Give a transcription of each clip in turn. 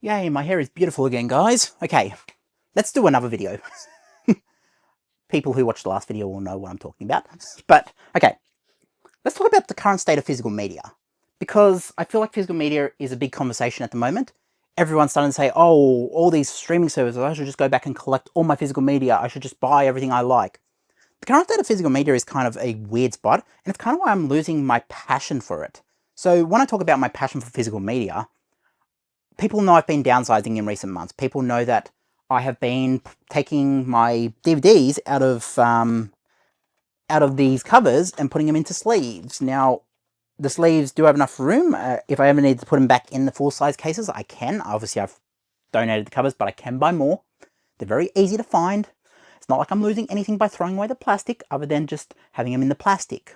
Yay, my hair is beautiful again, guys. Okay, let's do another video. People who watched the last video will know what I'm talking about. But, okay, let's talk about the current state of physical media. Because I feel like physical media is a big conversation at the moment. Everyone's starting to say, oh, all these streaming services, I should just go back and collect all my physical media. I should just buy everything I like. The current state of physical media is kind of a weird spot, and it's kind of why I'm losing my passion for it. So when I talk about my passion for physical media, people know I've been downsizing in recent months. People know that I have been taking my DVDs out of these covers and putting them into sleeves. Now, the sleeves do have enough room. If I ever need to put them back in the full-size cases, I can. Obviously, I've donated the covers, but I can buy more. They're very easy to find. It's not like I'm losing anything by throwing away the plastic, other than just having them in the plastic.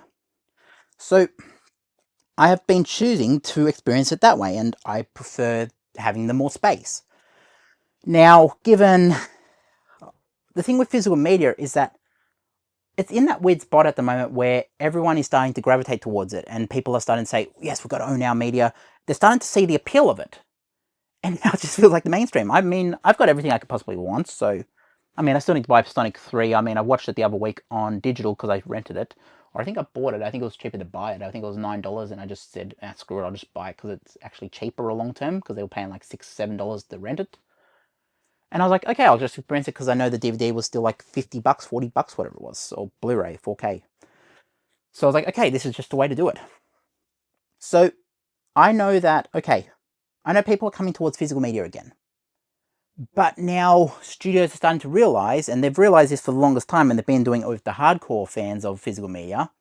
So, I have been choosing to experience it that way, and I prefer having the more space. Now, given the thing with physical media is that it's in that weird spot at the moment where everyone is starting to gravitate towards it, and people are starting to say, yes, we've got to own our media. They're starting to see the appeal of it. And now it just feels like the mainstream. I mean, I've got everything I could possibly want, so I mean, I still need to buy Sonic 3. I mean, I watched it the other week on digital because I rented it. Or I think I bought it. I think it was cheaper to buy it. I think it was $9, and I just said, screw it, I'll just buy it because it's actually cheaper long term, because they were paying like $6, $7 to rent it. And I was like, okay, I'll just rent it because I know the DVD was still like 50 bucks, 40 bucks, whatever it was, or Blu-ray, 4K. So I was like, okay, this is just the way to do it. So I know that, okay, I know people are coming towards physical media again. But now studios are starting to realize, and they've realized this for the longest time, and they've been doing it with the hardcore fans of physical media,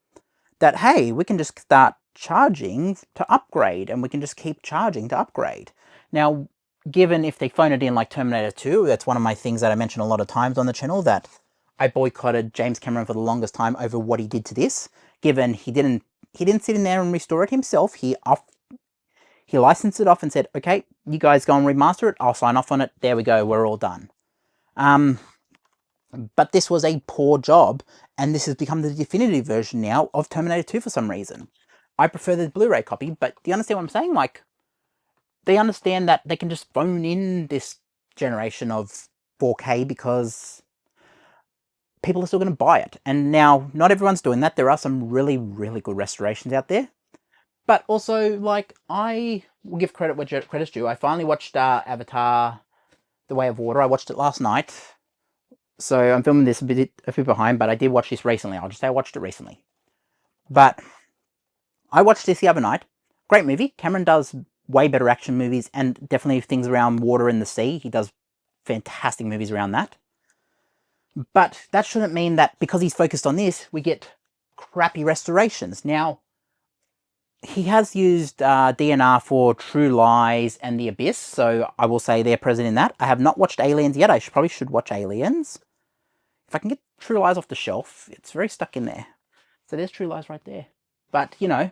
that, hey, we can just start charging to upgrade, and we can just keep charging to upgrade. Now, given if they phone it in like Terminator 2, that's one of my things that I mention a lot of times on the channel, that I boycotted James Cameron for the longest time over what he did to this, given he didn't sit in there and restore it himself. He licensed it off and said, okay, you guys go and remaster it, I'll sign off on it, there we go, we're all done. But this was a poor job, and this has become the definitive version now of Terminator 2 for some reason. I prefer the Blu-ray copy, but do you understand what I'm saying? Like, they understand that they can just phone in this generation of 4K because people are still going to buy it. And now, not everyone's doing that. There are some really, really good restorations out there. But also, like, I will give credit where credit's due. I finally watched Avatar: The Way of Water. I watched it last night. So I'm filming this a bit behind, but I did watch this recently. I'll just say I watched it recently. But I watched this the other night. Great movie. Cameron does way better action movies, and definitely things around water and the sea. He does fantastic movies around that. But that shouldn't mean that because he's focused on this, we get crappy restorations. Now, he has used DNR for True Lies and The Abyss, so I will say they're present in that. I have not watched Aliens yet. I probably should watch Aliens. If I can get True Lies off the shelf, it's very stuck in there. So there's True Lies right there. But, you know,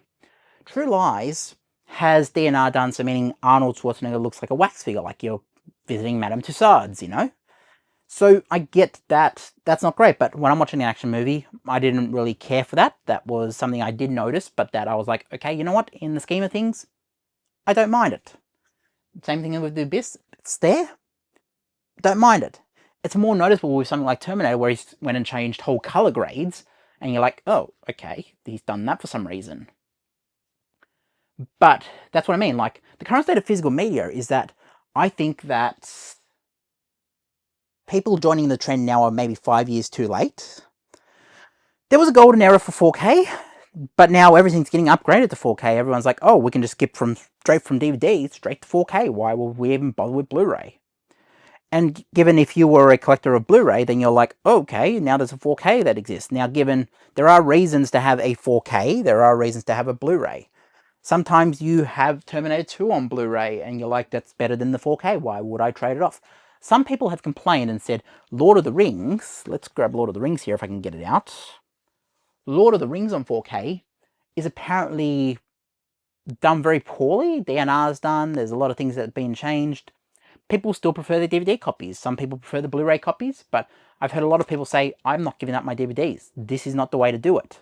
True Lies has DNR done, so meaning Arnold Schwarzenegger looks like a wax figure, like you're visiting Madame Tussauds, you know? So I get that that's not great, but when I'm watching an action movie, I didn't really care for that. That was something I did notice, but that I was like, okay, you know what? In the scheme of things, I don't mind it. Same thing with The Abyss. It's there. Don't mind it. It's more noticeable with something like Terminator, where he went and changed whole color grades, and you're like, oh, okay, he's done that for some reason. But that's what I mean. Like, the current state of physical media is that I think that people joining the trend now are maybe 5 years too late. There was a golden era for 4K, but now everything's getting upgraded to 4K. Everyone's like, oh, we can just skip straight from DVD straight to 4K. Why will we even bother with Blu-ray? And given if you were a collector of Blu-ray, then you're like, oh, okay, now there's a 4K that exists. Now, given there are reasons to have a 4K, there are reasons to have a Blu-ray. Sometimes you have Terminator 2 on Blu-ray, and you're like, that's better than the 4K. Why would I trade it off? Some people have complained and said, Lord of the Rings, let's grab Lord of the Rings here if I can get it out. Lord of the Rings on 4K is apparently done very poorly. DNR's done, there's a lot of things that have been changed. People still prefer the DVD copies. Some people prefer the Blu-ray copies, but I've heard a lot of people say, I'm not giving up my DVDs. This is not the way to do it.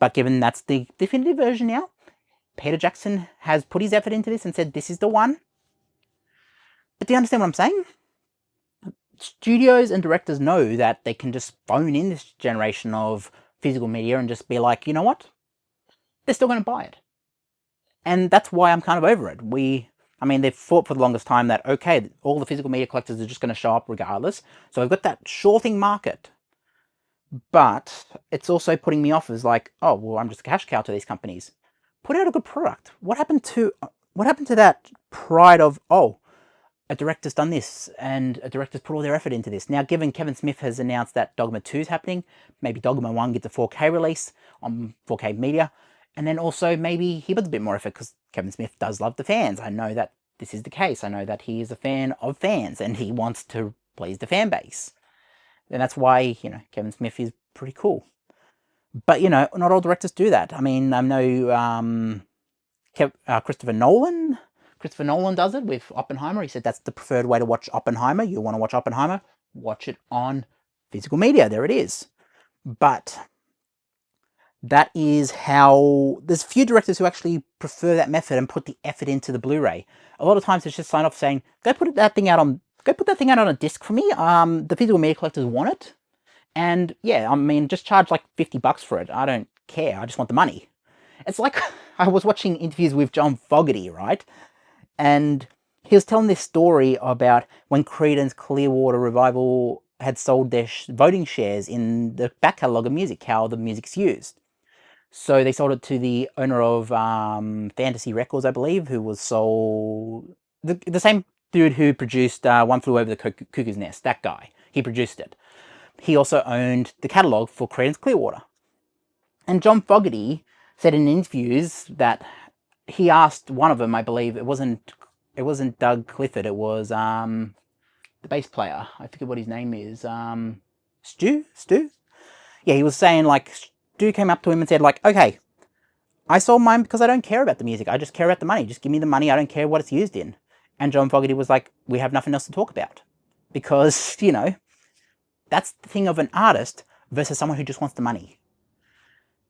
But given that's the definitive version now, Peter Jackson has put his effort into this and said, this is the one. But do you understand what I'm saying? Studios and directors know that they can just phone in this generation of physical media and just be like, you know what? They're still going to buy it. And that's why I'm kind of over it. I mean, they've fought for the longest time that, okay, all the physical media collectors are just going to show up regardless. So I've got that sure thing market. But it's also putting me off as like, oh, well, I'm just a cash cow to these companies. Put out a good product. What happened to that pride of, oh, a director's done this and a director's put all their effort into this? Now, given Kevin Smith has announced that Dogma 2 is happening, maybe Dogma 1 gets a 4K release on 4K media, and then also maybe he puts a bit more effort because Kevin Smith does love the fans. I know that this is the case. I know that he is a fan of fans and he wants to please the fan base. And that's why, Kevin Smith is pretty cool. But, not all directors do that. I mean, I know Christopher Nolan does it with Oppenheimer. He said that's the preferred way to watch Oppenheimer. You want to watch Oppenheimer? Watch it on physical media. There it is. But that is how... There's few directors who actually prefer that method and put the effort into the Blu-ray. A lot of times it's just sign off saying, go put that thing out on a disc for me. The physical media collectors want it. And yeah, I mean, just charge like $50 for it. I don't care. I just want the money. It's like I was watching interviews with John Fogerty, right? And he was telling this story about when Creedence Clearwater Revival had sold their voting shares in the back catalogue of music, how the music's used. So they sold it to the owner of Fantasy Records, I believe, who was sold... The same dude who produced One Flew Over the Cuckoo's Nest, that guy. He produced it. He also owned the catalogue for Creedence Clearwater. And John Fogerty said in interviews that he asked one of them, I believe, it wasn't Doug Clifford, it was the bass player. I forget what his name is. Stu? Yeah, he was saying, like, Stu came up to him and said, like, okay, I sold mine because I don't care about the music. I just care about the money. Just give me the money. I don't care what it's used in. And John Fogerty was like, we have nothing else to talk about. Because, that's the thing of an artist versus someone who just wants the money.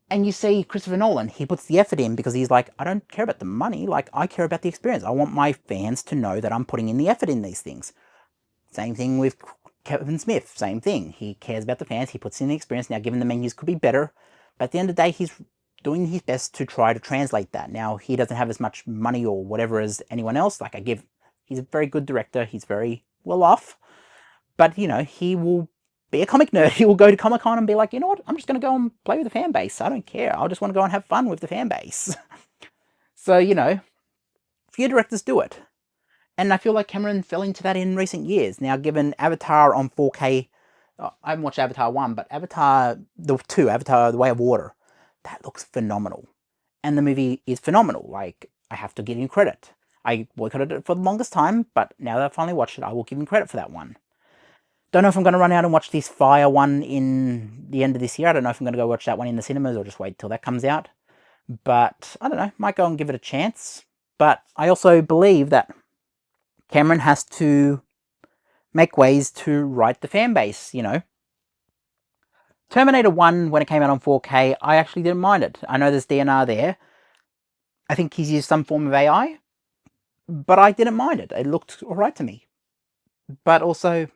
And you see Christopher Nolan, he puts the effort in because he's like, I don't care about the money, like, I care about the experience. I want my fans to know that I'm putting in the effort in these things. Same thing with Kevin Smith, same thing. He cares about the fans, he puts in the experience. Now, given the menus could be better, but at the end of the day, he's doing his best to try to translate that. Now, he doesn't have as much money or whatever as anyone else. Like, he's a very good director, he's very well off, but, he will be a comic nerd. He will go to Comic-Con and be like, you know what, I'm just going to go and play with the fan base. I don't care. I just want to go and have fun with the fan base. So, few directors do it. And I feel like Cameron fell into that in recent years. Now, given Avatar on 4K, I haven't watched Avatar 1, but Avatar 2, Avatar The Way of Water, that looks phenomenal. And the movie is phenomenal. Like, I have to give him credit. I boycotted it for the longest time, but now that I've finally watched it, I will give him credit for that one. Don't know if I'm going to run out and watch this Fire one in the end of this year. I don't know if I'm going to go watch that one in the cinemas or just wait till that comes out. But, I don't know, might go and give it a chance. But I also believe that Cameron has to make ways to right the fan base, Terminator 1, when it came out on 4K, I actually didn't mind it. I know there's DNR there. I think he's used some form of AI. But I didn't mind it. It looked alright to me. But also,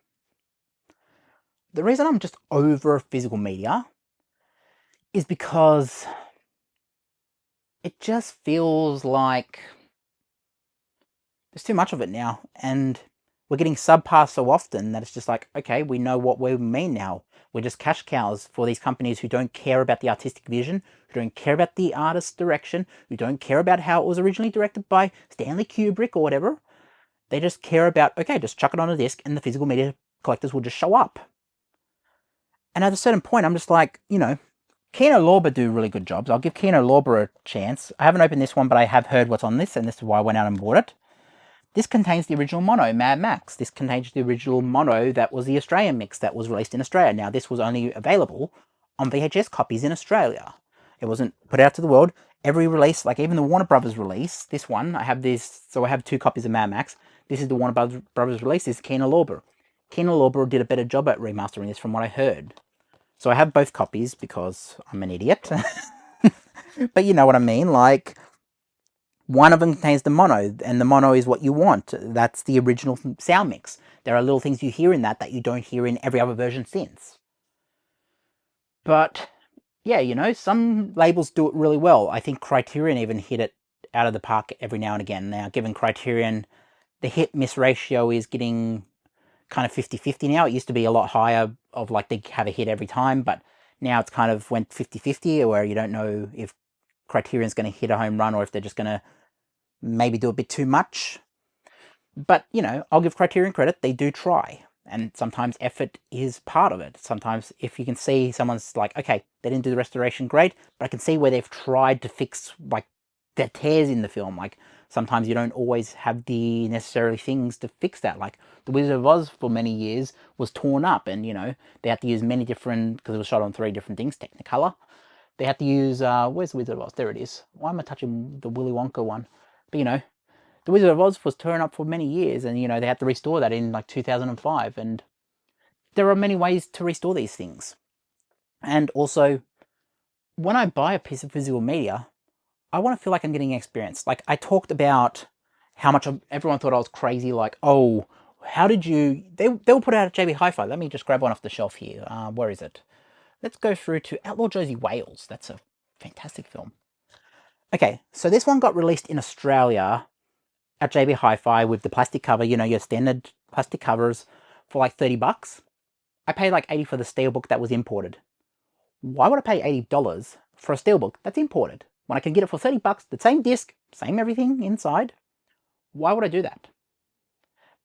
the reason I'm just over physical media is because it just feels like there's too much of it now, and we're getting subpar so often that it's just like, okay, we know what we mean now. We're just cash cows for these companies who don't care about the artistic vision, who don't care about the artist's direction, who don't care about how it was originally directed by Stanley Kubrick or whatever. They just care about, okay, just chuck it on a disc and the physical media collectors will just show up. And at a certain point, I'm just like, Kino Lorber do really good jobs. I'll give Kino Lorber a chance. I haven't opened this one, but I have heard what's on this, and this is why I went out and bought it. This contains the original mono, Mad Max. This contains the original mono that was the Australian mix that was released in Australia. Now, this was only available on VHS copies in Australia. It wasn't put out to the world. Every release, like even the Warner Brothers release, this one, I have this, so I have 2 copies of Mad Max. This is the Warner Brothers release, this is Kino Lorber. Kino Lorber did a better job at remastering this from what I heard. So I have both copies because I'm an idiot. But you know what I mean, like, One of them contains the mono, and the mono is what you want. That's the original sound mix. There are little things you hear in that you don't hear in every other version since. But yeah, you know, some labels do it really well. I think Criterion even hit it out of the park every now and again. Now, given Criterion, the hit-miss ratio is getting kind of 50-50 now. It used to be a lot higher of like they have a hit every time, but now it's kind of went 50-50 where you don't know if Criterion's going to hit a home run or if they're just going to maybe do a bit too much. But, you know, I'll give Criterion credit. They do try. And sometimes effort is part of it. Sometimes if you can see someone's like, okay, they didn't do the restoration great, but I can see where they've tried to fix like the tears in the film. Like sometimes you don't always have the necessary things to fix that. Like The Wizard of Oz for many years was torn up and, you know, they had to use many different, because it was shot on 3 different things, Technicolor. They had to use, where's The Wizard of Oz? There it is. Why am I touching the Willy Wonka one? But, you know, The Wizard of Oz was torn up for many years, and, you know, they had to restore that in, like, 2005, and there are many ways to restore these things. And also, when I buy a piece of physical media, I want to feel like I'm getting experience. Like, I talked about how much everyone thought I was crazy, like, oh, how did you... They will put out a JB Hi-Fi. Let me just grab one off the shelf here. Where is it? Let's go through to Outlaw Josie Wales. That's a fantastic film. Okay, so this one got released in Australia at JB Hi-Fi with the plastic cover, you know, your standard plastic covers for like $30. I paid like $80 for the steelbook that was imported. Why would I pay $80 for a steelbook that's imported when I can get it for $30, the same disc, same everything inside? Why would I do that?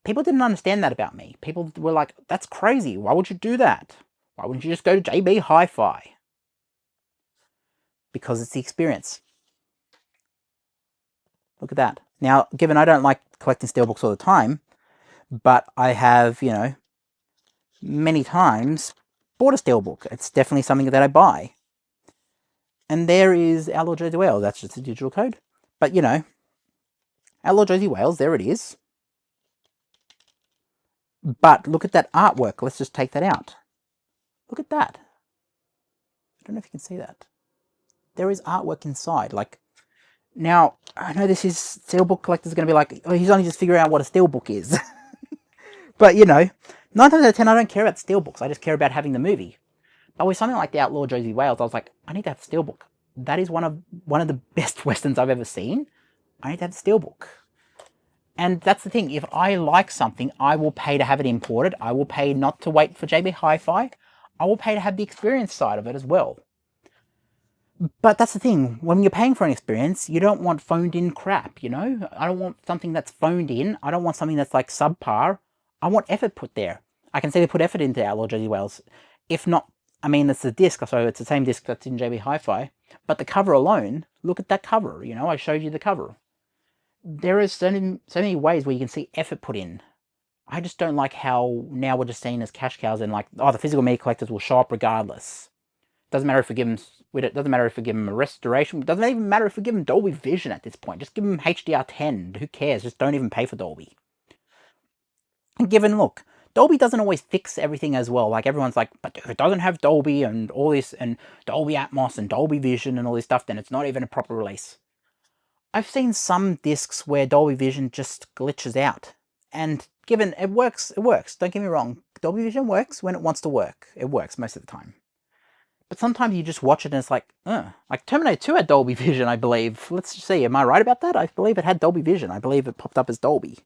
People didn't understand that about me. People were like, that's crazy. Why would you do that? Why wouldn't you just go to JB Hi-Fi? Because it's the experience. Look at that. Now, given I don't like collecting steelbooks all the time, but I have, you know, many times bought a steelbook. It's definitely something that I buy. And there is Outlaw Josie Wales. That's just a digital code. But, you know, Outlaw Josie Wales, there it is. But look at that artwork. Let's just take that out. Look at that. I don't know if you can see that. There is artwork inside. Like, now, I know this is steelbook collectors going to be like, oh, he's only just figuring out what a steelbook is. But, you know, 9 times out of 10, I don't care about steelbooks. I just care about having the movie. But with something like the Outlaw Josie Wales, I was like, I need to have a steelbook. That is one of the best westerns I've ever seen. I need to have a steelbook. And that's the thing. If I like something, I will pay to have it imported. I will pay not to wait for JB Hi-Fi. I will pay to have the experience side of it as well. But that's the thing. When you're paying for an experience, you don't want phoned in crap, you know? I don't want something that's phoned in. I don't want something that's like subpar. I want effort put there. I can say they put effort into Outlaw Josie Wales. If not, I mean, it's a disc, so it's the same disc that's in JB Hi-Fi. But the cover alone, look at that cover, you know? I showed you the cover. There is so many ways where you can see effort put in. I just don't like how now we're just seen as cash cows and like, oh, the physical media collectors will show up regardless. Doesn't matter if we give them, it doesn't matter if we give them a restoration. It doesn't even matter if we give them Dolby Vision at this point. Just give them HDR10. Who cares? Just don't even pay for Dolby. And given, look, Dolby doesn't always fix everything as well. Like everyone's like, but if it doesn't have Dolby and all this and Dolby Atmos and Dolby Vision and all this stuff, then it's not even a proper release. I've seen some discs where Dolby Vision just glitches out. And given it works, it works. Don't get me wrong. Dolby Vision works when it wants to work. It works most of the time. But sometimes you just watch it and it's like, like Terminator 2 had Dolby Vision, I believe. Let's see, am I right about that? I believe it had Dolby Vision. I believe it popped up as Dolby.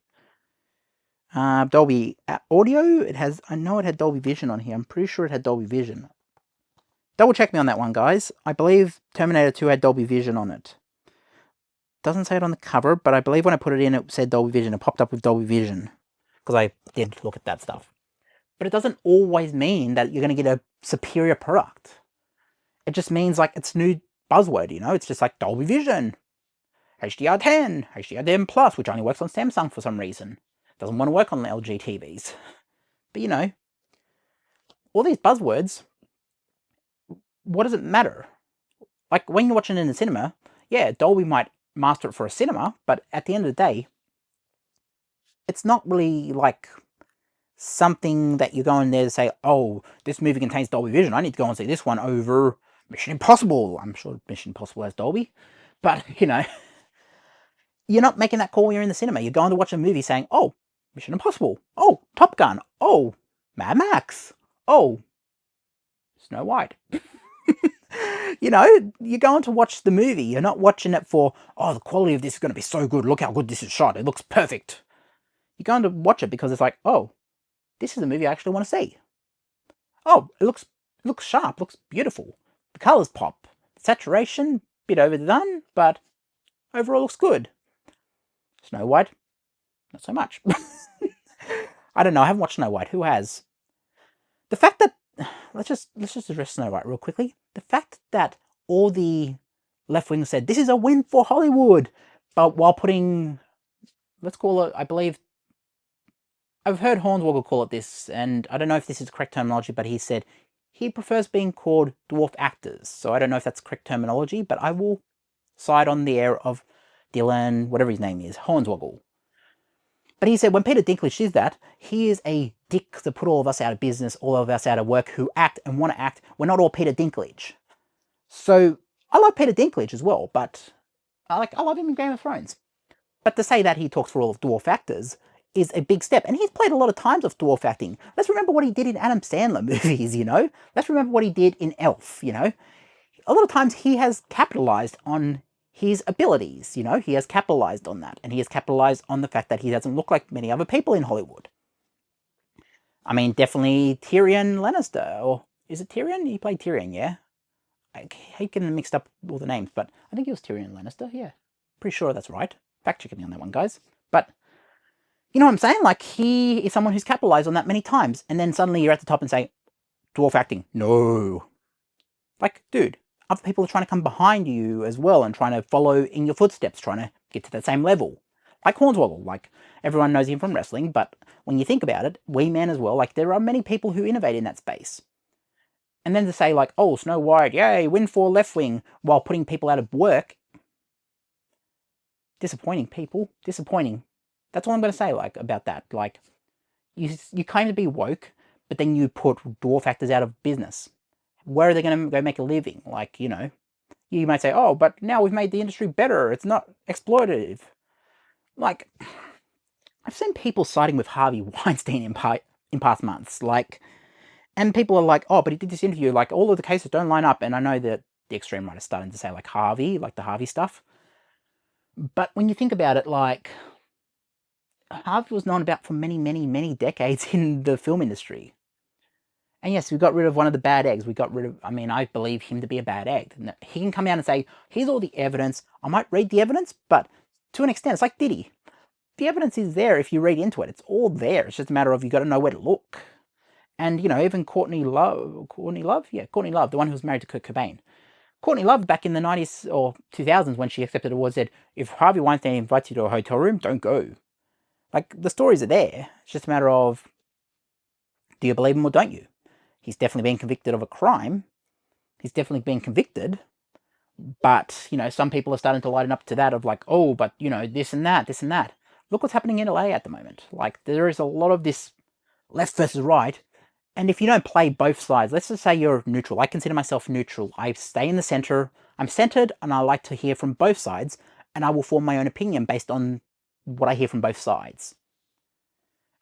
Dolby Audio, it has, I know it had Dolby Vision on here. I'm pretty sure it had Dolby Vision. Double check me on that one, guys. I believe Terminator 2 had Dolby Vision on it. Doesn't say it on the cover, but I believe when I put it in, it said Dolby Vision. It popped up with Dolby Vision. Because I did look at that stuff. But it doesn't always mean that you're going to get a superior product. It just means like it's new buzzword, you know? It's just like Dolby Vision, HDR10, HDR10 Plus, which only works on Samsung for some reason. Doesn't want to work on LG TVs. But you know, all these buzzwords, what does it matter? Like when you're watching it in the cinema, yeah, Dolby might master it for a cinema, but at the end of the day, it's not really like something that you go in there to say, oh, this movie contains Dolby Vision. I need to go and see this one over Mission Impossible. I'm sure Mission Impossible has Dolby, but you know, You're not making that call when you're in the cinema. You're going to watch a movie saying, oh, Mission Impossible. Oh, Top Gun. Oh, Mad Max. Oh, Snow White. You know, you're going to watch the movie. You're not watching it for, oh, the quality of this is going to be so good. Look how good this is shot. It looks perfect. You're going to watch it because it's like, oh, this is a movie I actually want to see. Oh, it looks sharp, looks beautiful. The colours pop. Saturation, bit overdone, but overall looks good. Snow White, not so much. I don't know, I haven't watched Snow White. Who has? The fact that, let's just address Snow White real quickly. The fact that all the left wing said, this is a win for Hollywood, but while putting, let's call it, I believe, I've heard Hornswoggle call it this, and I don't know if this is correct terminology, but he said he prefers being called dwarf actors. So I don't know if that's correct terminology, but I will side on the air of Dylan, whatever his name is, Hornswoggle. But he said when Peter Dinklage is that, he is a dick to put all of us out of business, all of us out of work who act and want to act. We're not all Peter Dinklage. So I like Peter Dinklage as well, but I love him in Game of Thrones. But to say that he talks for all of dwarf actors is a big step. And he's played a lot of times of dwarf acting. Let's remember what he did in Adam Sandler movies, you know? Let's remember what he did in Elf, you know? A lot of times he has capitalized on his abilities, you know? He has capitalized on that. And he has capitalized on the fact that he doesn't look like many other people in Hollywood. I mean, definitely Tyrion Lannister. Or is it Tyrion? He played Tyrion, yeah? I hate getting mixed up all the names, but I think it was Tyrion Lannister, yeah. Pretty sure that's right. Fact checking me on that one, guys. But you know what I'm saying? Like, he is someone who's capitalized on that many times, and then suddenly you're at the top and say, dwarf acting. No. Like, dude, other people are trying to come behind you as well and trying to follow in your footsteps, trying to get to that same level. Like Hornswoggle, like, everyone knows him from wrestling, but when you think about it, Wee Man as well, like, there are many people who innovate in that space. And then to say, like, oh, Snow White, yay, win for left wing, while putting people out of work. Disappointing, people. Disappointing. That's all I'm going to say, like, about that. Like, you kind of be woke, but then you put dwarf actors out of business. Where are they going to go make a living? Like, you know, you might say, oh, but now we've made the industry better. It's not exploitative. Like, I've seen people siding with Harvey Weinstein in past months. Like, and people are like, oh, but he did this interview. Like, all of the cases don't line up. And I know that the extreme right is starting to say, like, Harvey, like the Harvey stuff. But when you think about it, like, Harvey was known about for many, many, many decades in the film industry. And yes, we got rid of one of the bad eggs. We got rid of, I mean, I believe him to be a bad egg. He can come out and say, here's all the evidence. I might read the evidence, but to an extent, it's like Diddy. The evidence is there if you read into it. It's all there. It's just a matter of you got to know where to look. And, you know, even Courtney Love, the one who was married to Kurt Cobain. Courtney Love, back in the 90s or 2000s when she accepted awards, said, if Harvey Weinstein invites you to a hotel room, don't go. Like, the stories are there. It's just a matter of, do you believe him or don't you? He's definitely been convicted of a crime. He's definitely been convicted. But, you know, some people are starting to lighten up to that of like, oh, but, you know, this and that, this and that. Look what's happening in LA at the moment. Like, there is a lot of this left versus right. And if you don't play both sides, let's just say you're neutral. I consider myself neutral. I stay in the center. I'm centered, and I like to hear from both sides. And I will form my own opinion based on what I hear from both sides.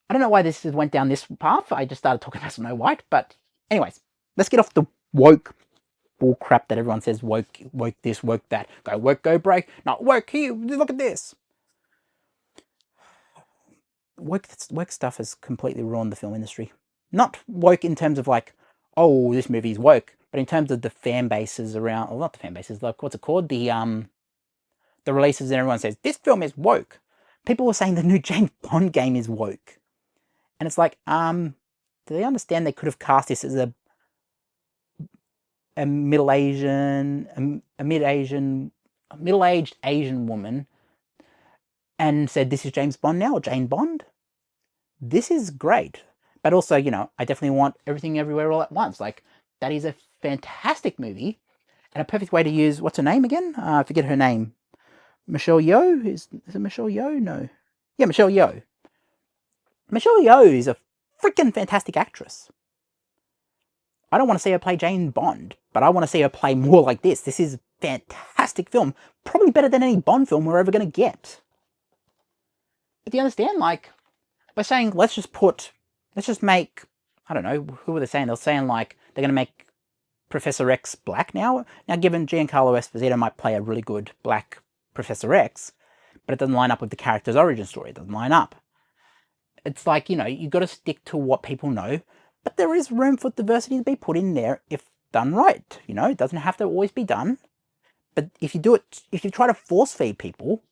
I don't know why this went down this path. I just started talking about Snow White. But anyways, let's get off the woke bull crap that everyone says, woke this, woke that. Go woke, go break. Not woke here. Look at this. Woke stuff has completely ruined the film industry. Not woke in terms of like, oh, this movie's woke, but in terms of the fan bases around, well, not the fan bases, like, what's it called? The releases, and everyone says, this film is woke. People were saying the new James Bond game is woke. And it's like, do they understand they could have cast this as a middle-aged Asian woman and said, this is James Bond now, or Jane Bond? This is great. But also, you know, I definitely want Everything Everywhere All at Once. Like, that is a fantastic movie and a perfect way to use, what's her name again? I forget her name. Michelle Yeoh? Is it Michelle Yeoh? No. Yeah, Michelle Yeoh. Michelle Yeoh is a freaking fantastic actress. I don't want to see her play Jane Bond, but I want to see her play more like this. This is a fantastic film. Probably better than any Bond film we're ever going to get. But do you understand? Like, by saying, let's just make, I don't know, who were they saying? They were saying, like, they're going to make Professor X black now. Now, given Giancarlo Esposito might play a really good black Professor X, but it doesn't line up with the character's origin story. It doesn't line up. It's like, you've got to stick to what people know, but there is room for diversity to be put in there if done right. It doesn't have to always be done. But if you try to force feed people,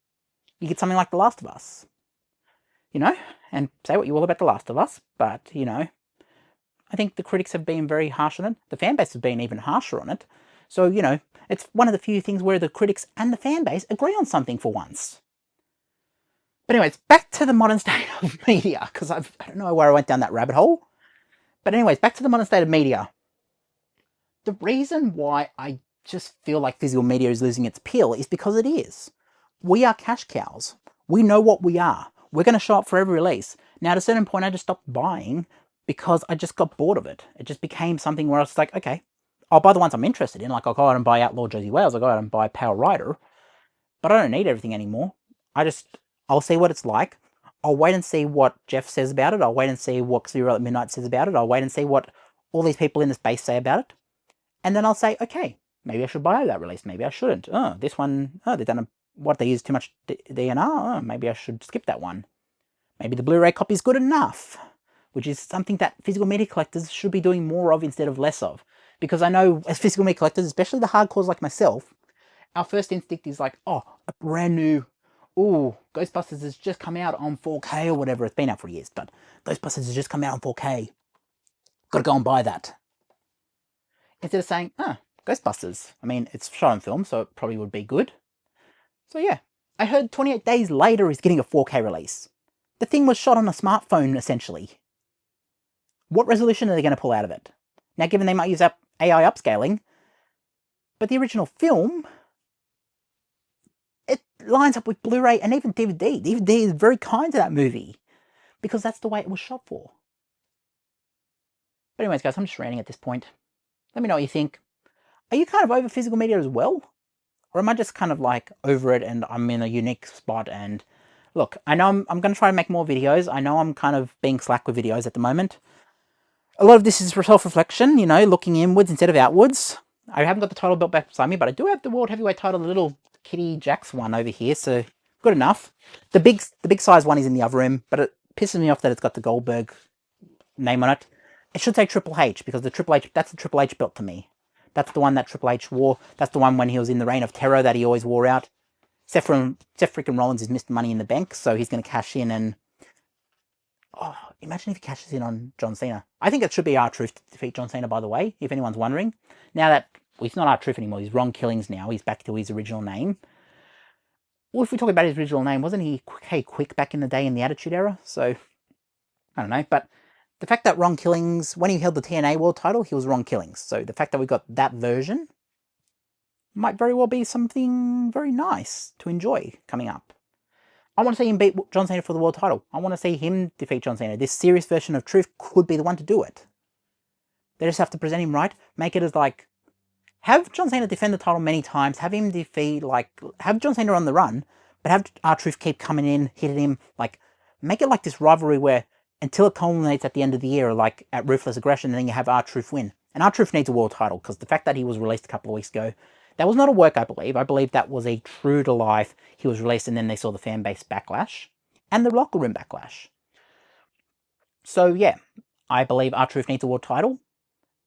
you get something like The Last of Us. And say what you will about The Last of Us, but, I think the critics have been very harsh on it. The fan base has been even harsher on it. So, it's one of the few things where the critics and the fan base agree on something for once. But anyways, back to the modern state of media, because I don't know where I went down that rabbit hole. But anyways, back to the modern state of media. The reason why I just feel like physical media is losing its appeal is because it is. We are cash cows. We know what we are. We're going to show up for every release. Now, at a certain point, I just stopped buying because I just got bored of it. It just became something where I was like, okay, I'll buy the ones I'm interested in. Like, I'll go out and buy Outlaw Jersey Wales. I'll go out and buy Power Rider. But I don't need everything anymore. I'll see what it's like. I'll wait and see what Jeff says about it. I'll wait and see what Zero at Midnight says about it. I'll wait and see what all these people in the space say about it. And then I'll say, okay, maybe I should buy that release. Maybe I shouldn't. Oh, this one, they've done they use too much DNR. Oh, maybe I should skip that one. Maybe the Blu-ray copy is good enough, which is something that physical media collectors should be doing more of instead of less of. Because I know as physical media collectors, especially the hardcores like myself, our first instinct is like, oh, a brand new, Ghostbusters has just come out on 4K or whatever. It's been out for years, but Ghostbusters has just come out on 4K. Got to go and buy that. Instead of saying, Ghostbusters. I mean, it's shot on film, so it probably would be good. So yeah, I heard 28 days later is getting a 4K release. The thing was shot on a smartphone, essentially. What resolution are they going to pull out of it? Now, given they might use AI upscaling, but the original film, it lines up with Blu-ray and even DVD. DVD is very kind to that movie, because that's the way it was shot for. But anyways, guys, I'm just ranting at this point. Let me know what you think. Are you kind of over physical media as well? Or am I just kind of like over it and I'm in a unique spot? And look, I know I'm going to try to make more videos. I know I'm kind of being slack with videos at the moment. A lot of this is for self-reflection, looking inwards instead of outwards. I haven't got the title belt back beside me, but I do have the World Heavyweight title, the little Kitty Jax one over here, so good enough. The big size one is in the other room, but it pisses me off that it's got the Goldberg name on it. It should say Triple H, because the Triple H, that's the Triple H belt to me. That's the one that Triple H wore. That's the one when he was in the Reign of Terror that he always wore out. Seth freaking Rollins is Mr. Money in the Bank, so he's going to cash in and... Oh, imagine if he cashes in on John Cena. I think it should be R-Truth to defeat John Cena, by the way, if anyone's wondering. Now that... Well, he's not R-Truth anymore. He's Ron Killings now. He's back to his original name. Well, if we talk about his original name, wasn't he Quick back in the day in the Attitude Era? So, I don't know, but... The fact that Ron Killings, when he held the TNA World title, he was Ron Killings. So the fact that we got that version might very well be something very nice to enjoy coming up. I want to see him beat John Cena for the world title. I want to see him defeat John Cena. This serious version of Truth could be the one to do it. They just have to present him right. Make it as like, have John Cena defend the title many times. Have him defeat, like, have John Cena on the run, but have R-Truth keep coming in, hitting him. Like, make it like this rivalry where until it culminates at the end of the year, like at Ruthless Aggression, and then you have R-Truth win. And R-Truth needs a world title, because the fact that he was released a couple of weeks ago, that was not a work, I believe. I believe that was a true to life. He was released and then they saw the fan base backlash. And the locker room backlash. So yeah, I believe R-Truth needs a world title.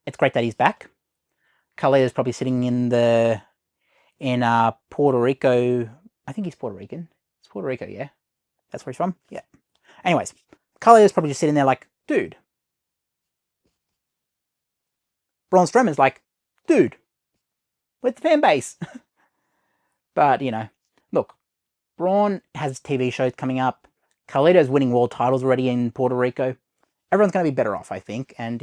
It's great that he's back. Carlito's probably sitting in Puerto Rico. I think he's Puerto Rican. It's Puerto Rico, yeah? That's where he's from? Yeah. Anyways. Carlito's probably just sitting there like, dude. Braun Strowman's like, dude. Where's the fan base? But, look. Braun has TV shows coming up. Carlito's winning world titles already in Puerto Rico. Everyone's going to be better off, I think. And,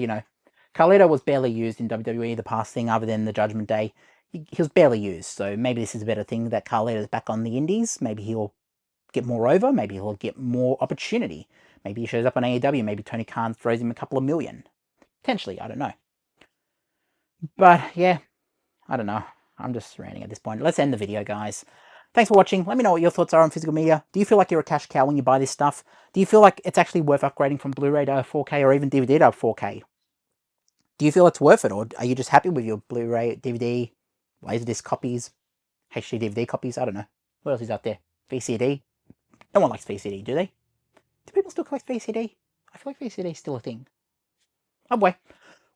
Carlito was barely used in WWE, the past thing, other than the Judgment Day. He was barely used, so maybe this is a better thing that Carlito's back on the indies. Maybe he'll get more over. Maybe he'll get more opportunity. Maybe he shows up on AEW. Maybe Tony Khan throws him a couple of million. Potentially, I don't know. But, yeah, I don't know. I'm just ranting at this point. Let's end the video, guys. Thanks for watching. Let me know what your thoughts are on physical media. Do you feel like you're a cash cow when you buy this stuff? Do you feel like it's actually worth upgrading from Blu-ray to 4K or even DVD to 4K? Do you feel it's worth it, or are you just happy with your Blu-ray, DVD, Laserdisc copies, HD DVD copies? I don't know. What else is out there? VCD? No one likes VCD, do they? Do people still collect VCD? I feel like VCD is still a thing. Oh boy.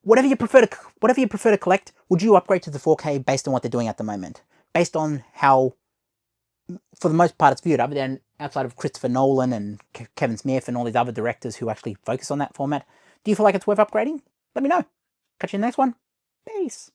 Whatever you prefer to collect, would you upgrade to the 4K based on what they're doing at the moment? Based on how, for the most part, it's viewed, other than outside of Christopher Nolan and Kevin Smith and all these other directors who actually focus on that format. Do you feel like it's worth upgrading? Let me know. Catch you in the next one. Peace.